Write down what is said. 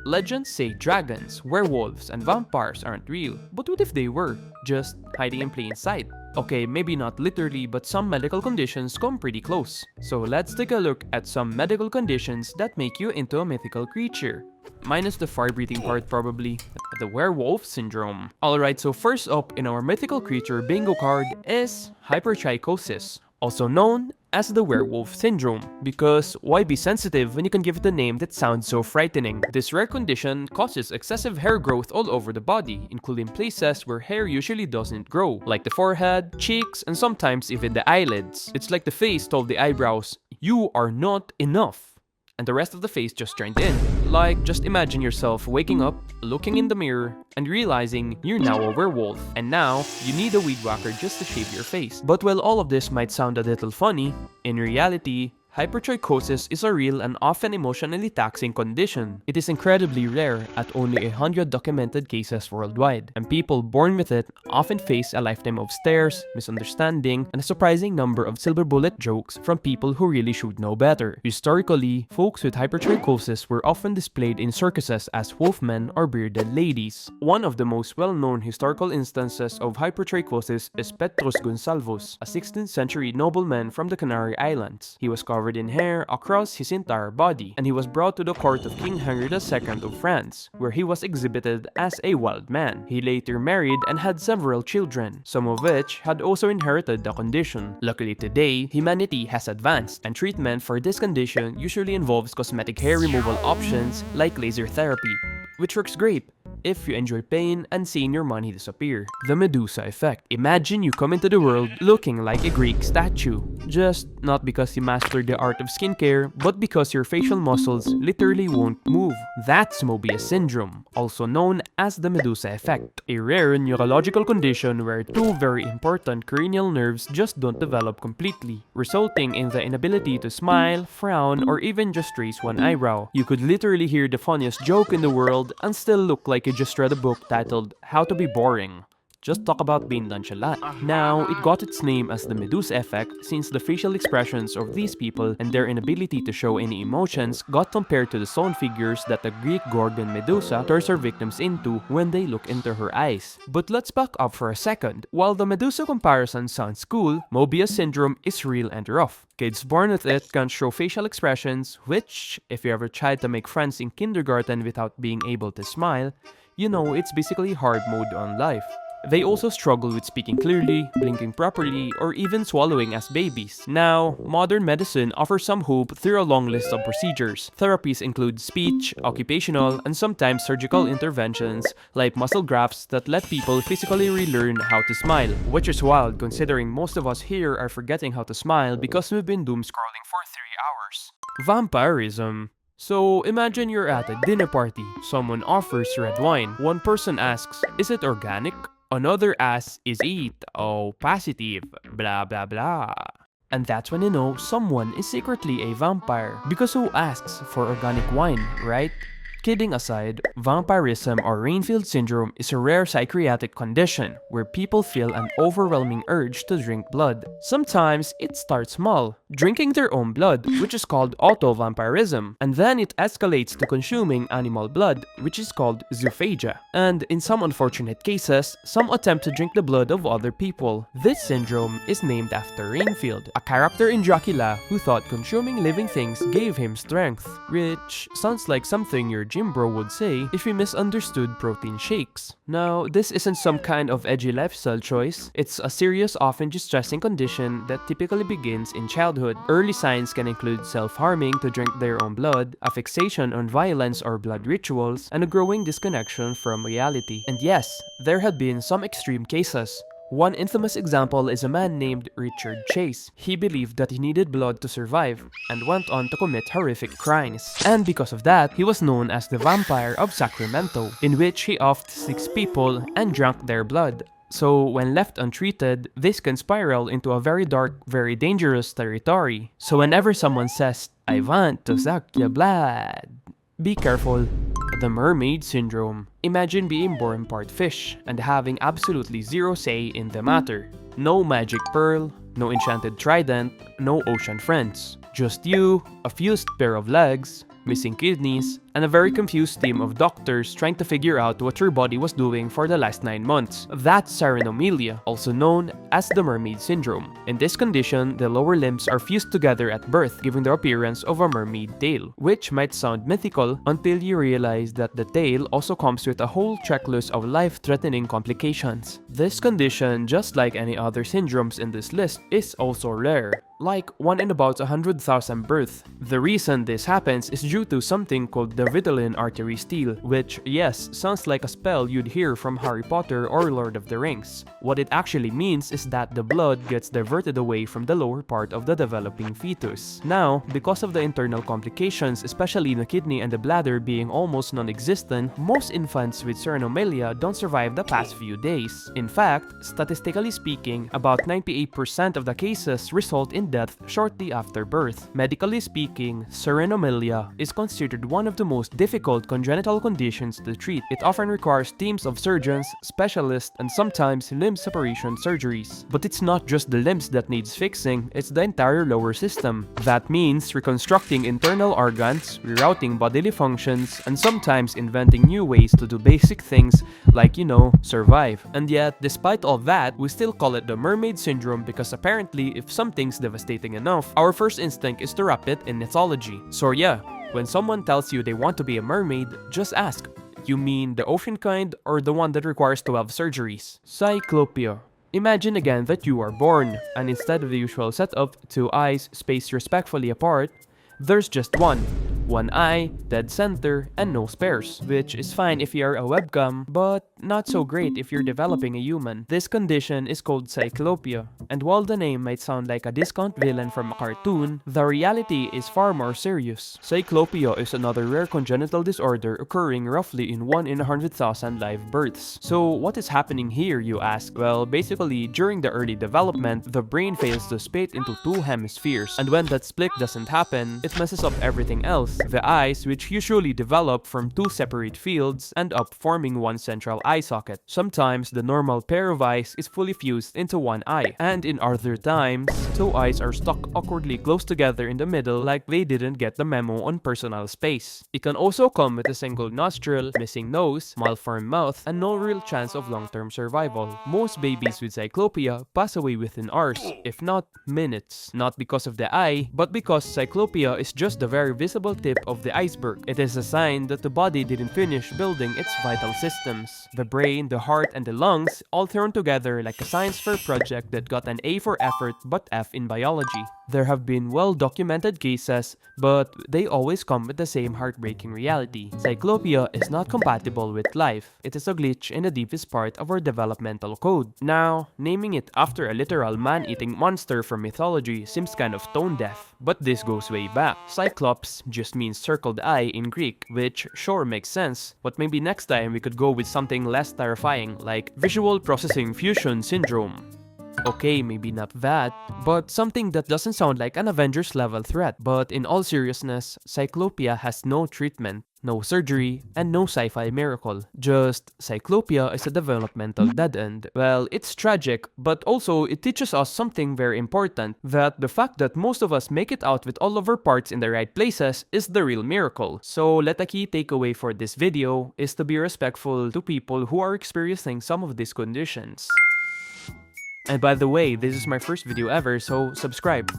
Legends say dragons, werewolves, and vampires aren't real, but what if they were? Just hiding in plain sight? Okay, maybe not literally, but some medical conditions come pretty close. So let's take a look at some medical conditions that make you into a mythical creature. Minus the fire-breathing part probably. The Werewolf Syndrome. Alright, so first up in our mythical creature bingo card is hypertrichosis, also known as the Werewolf Syndrome, because why be sensitive when you can give it a name that sounds so frightening? This rare condition causes excessive hair growth all over the body, including places where hair usually doesn't grow, like the forehead, cheeks, and sometimes even the eyelids. It's like the face told the eyebrows, "You are not enough," and the rest of the face just turned in. Like, just imagine yourself waking up, looking in the mirror, and realizing you're now a werewolf, and now you need a weed whacker just to shave your face. But while all of this might sound a little funny, in reality, hypertrichosis is a real and often emotionally taxing condition. It is incredibly rare at only 100 documented cases worldwide, and people born with it often face a lifetime of stares, misunderstanding, and a surprising number of silver bullet jokes from people who really should know better. Historically, folks with hypertrichosis were often displayed in circuses as wolfmen or bearded ladies. One of the most well-known historical instances of hypertrichosis is Petrus Gonsalvus, a 16th century nobleman from the Canary Islands. He was covered in hair across his entire body, and he was brought to the court of King Henry II of France, where he was exhibited as a wild man. He later married and had several children, some of which had also inherited the condition. Luckily today, humanity has advanced, and treatment for this condition usually involves cosmetic hair removal options like laser therapy, which works great if you enjoy pain and seeing your money disappear. The Medusa Effect. Imagine you come into the world looking like a Greek statue. Just not because you mastered the art of skincare, but because your facial muscles literally won't move. That's Mobius Syndrome, also known as the Medusa Effect, a rare neurological condition where two very important cranial nerves just don't develop completely, resulting in the inability to smile, frown, or even just raise one eyebrow. You could literally hear the funniest joke in the world and still look like you just read a book titled How to Be Boring. Just talk about being nonchalant. Now, it got its name as the Medusa Effect since the facial expressions of these people and their inability to show any emotions got compared to the stone figures that the Greek Gorgon Medusa turns her victims into when they look into her eyes. But let's back up for a second. While the Medusa comparison sounds cool, Mobius Syndrome is real and rough. Kids born with it can't show facial expressions, which, if you ever tried to make friends in kindergarten without being able to smile, you know it's basically hard mode on life. They also struggle with speaking clearly, blinking properly, or even swallowing as babies. Now, modern medicine offers some hope through a long list of procedures. Therapies include speech, occupational, and sometimes surgical interventions like muscle grafts that let people physically relearn how to smile. Which is wild considering most of us here are forgetting how to smile because we've been doom scrolling for 3 hours. Vampirism. So imagine you're at a dinner party. Someone offers red wine. One person asks, "Is it organic?" Another asks, "Is it O positive? Blah blah blah." And that's when you know someone is secretly a vampire. Because who asks for organic wine, right? Kidding aside, vampirism or Rainfield syndrome is a rare psychiatric condition where people feel an overwhelming urge to drink blood. Sometimes it starts small, drinking their own blood, which is called auto-vampirism, and then it escalates to consuming animal blood, which is called zoophagia. And in some unfortunate cases, some attempt to drink the blood of other people. This syndrome is named after Rainfield, a character in Dracula who thought consuming living things gave him strength, which sounds like something your gym bro would say if he misunderstood protein shakes. Now, this isn't some kind of edgy lifestyle choice. It's a serious, often distressing condition that typically begins in childhood. Early signs can include self-harming to drink their own blood, a fixation on violence or blood rituals, and a growing disconnection from reality. And yes, there have been some extreme cases. One infamous example is a man named Richard Chase. He believed that he needed blood to survive and went on to commit horrific crimes. And because of that, he was known as the Vampire of Sacramento, in which he offed 6 people and drank their blood. So when left untreated, this can spiral into a very dark, very dangerous territory. So whenever someone says, "I want to suck your blood," be careful. The Mermaid Syndrome. Imagine being born part fish and having absolutely zero say in the matter. No magic pearl, no enchanted trident, no ocean friends. Just you, a fused pair of legs, missing kidneys, and a very confused team of doctors trying to figure out what her body was doing for the last 9 months. That's cyanomelia, also known as the Mermaid Syndrome. In this condition, the lower limbs are fused together at birth, giving the appearance of a mermaid tail, which might sound mythical until you realize that the tail also comes with a whole checklist of life-threatening complications. This condition, just like any other syndromes in this list, is also rare, like 1 in about 100,000 births. The reason this happens is due to something called the vitelline artery steal, which, yes, sounds like a spell you'd hear from Harry Potter or Lord of the Rings. What it actually means is that the blood gets diverted away from the lower part of the developing fetus. Now, because of the internal complications, especially the kidney and the bladder being almost non-existent, most infants with cyanomelia don't survive the past few days. In fact, statistically speaking, about 98% of the cases result in death shortly after birth. Medically speaking, cyanomelia is considered one of the most difficult congenital conditions to treat. It often requires teams of surgeons, specialists, and sometimes limb separation surgeries. But it's not just the limbs that needs fixing, it's the entire lower system. That means reconstructing internal organs, rerouting bodily functions, and sometimes inventing new ways to do basic things like, survive. And yet, despite all that, we still call it the Mermaid Syndrome because apparently if something's devastating enough, our first instinct is to wrap it in mythology. So yeah, when someone tells you they want to be a mermaid, just ask, you mean the ocean kind or the one that requires 12 surgeries? Cyclopia. Imagine again that you are born, and instead of the usual set of 2 eyes spaced respectfully apart, there's just one eye, dead center, and no spares, which is fine if you're a webcam, but not so great if you're developing a human. This condition is called Cyclopia, and while the name might sound like a discount villain from a cartoon, the reality is far more serious. Cyclopia is another rare congenital disorder occurring roughly in 1 in 100,000 live births. So what is happening here, you ask? Well, basically, during the early development, the brain fails to split into 2 hemispheres, and when that split doesn't happen, it messes up everything else. The eyes, which usually develop from 2 separate fields, end up forming 1 central eye socket. Sometimes the normal pair of eyes is fully fused into 1 eye, and in other times, 2 eyes are stuck awkwardly close together in the middle like they didn't get the memo on personal space. It can also come with a single nostril, missing nose, malformed mouth, and no real chance of long-term survival. Most babies with cyclopia pass away within hours, if not minutes. Not because of the eye, but because cyclopia is just the very visible tip of the iceberg. It is a sign that the body didn't finish building its vital systems. The brain, the heart, and the lungs all thrown together like a science fair project that got an A for effort but F in biology. There have been well-documented cases, but they always come with the same heartbreaking reality. Cyclopia is not compatible with life. It is a glitch in the deepest part of our developmental code. Now, naming it after a literal man-eating monster from mythology seems kind of tone-deaf, but this goes way back. Cyclops just means circled eye in Greek, which sure makes sense, but maybe next time we could go with something less terrifying like visual processing fusion syndrome. Okay, maybe not that, but something that doesn't sound like an Avengers level threat. But in all seriousness, Cyclopia has no treatment, no surgery, and no sci-fi miracle. Just, Cyclopia is a developmental dead end. Well, it's tragic, but also it teaches us something very important, that the fact that most of us make it out with all of our parts in the right places is the real miracle. So, a key takeaway for this video is to be respectful to people who are experiencing some of these conditions. And by the way, this is my first video ever, so subscribe.